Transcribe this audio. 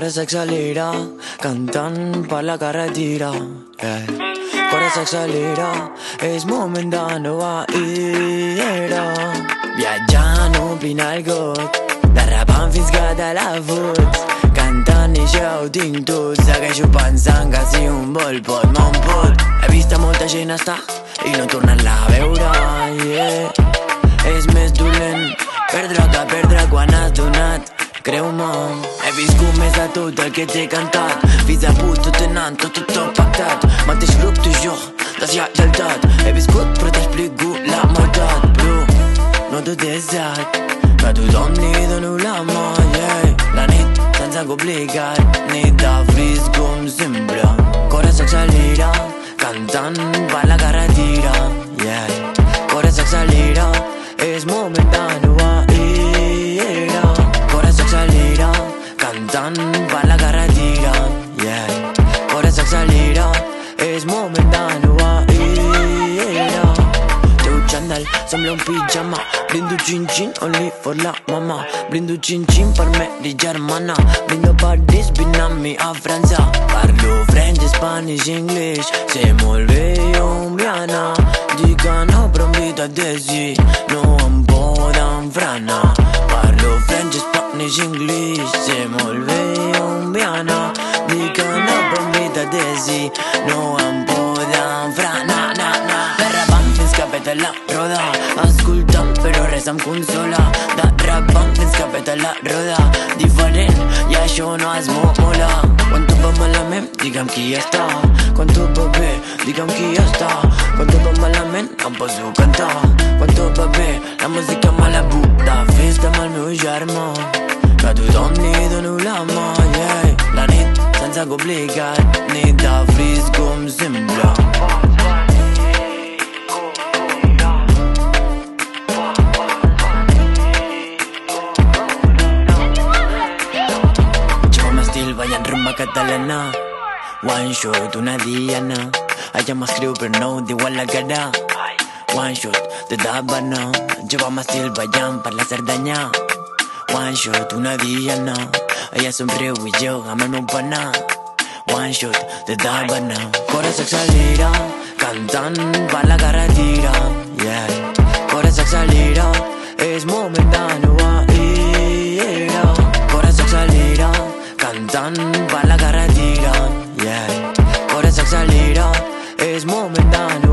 Cores s'accelera, cantant per la carretera. Cores s'accelera, és moment de nova era. Viatjant, omplint el got, derrapant fins que te la fots. Cantant i ja ho tinc tot, segueixo pensant que si un vol pot, no em pot. He vist a molta gent estar i no tornar-la a veure, És més dolent perdre que perdre quan has donat. Creu-me, he viscut més de tot el que t'he cantat. Fins a punt tot anant, tot pactat. Mateix grup, tu i jo, deslleialtat. He viscut però t'explico la meitat. Però no tot és art, que a tothom li dono la mà, La nit sense complicat, nit de fris com sempre. Cora s'accelera, cantant per la carretera, Cora s'accelera, és moment de nova era. Cora s'accelera, cantant per la carretera, Cora s'accelera, és moment de nova era. Teu xandall sembla un pijama, brindo xin-xin only for la mama. Brindo xin-xin per Mary germana, brindo per this Vietnami a França. Parlo French, Spanish, English, sé molt bé colombiana. Dic que no però en veritat és sí, no em poden frenar. Parlo French, Spanish, English, sé molt bé colombiana. Dic que no però en veritat és sí, no em poden frenar. Derrapant fins que peta la roda, escoltant però res em consola. Derrapant fins que peta la roda, diferent i això no es mola. Quan tot va malament, digue'm qui està. Quan tot va bé, digue'm qui està. Quan tot va malament, em poso a cantar. Quan tot va bé, la música me la puc de festa amb el meu germà. Que a tothom li dono la mà, La nit sense complicat, nit de fris com sempre. Ballant rumba catalana, one shot, una diana. Ella m'escriu però no ho diu a la cara. One shot de d'Havana, jo m'estil ballant per la Cerdanya. One shot, una diana. Ella somriu i jo amb el meu panà. One shot de d'Havana. Cora s'accelera, cantant per la carretera, Cora s'accelera, és moment de nova era. Cora s'accelera, cantant per la carretera, Cora s'accelera, és moment de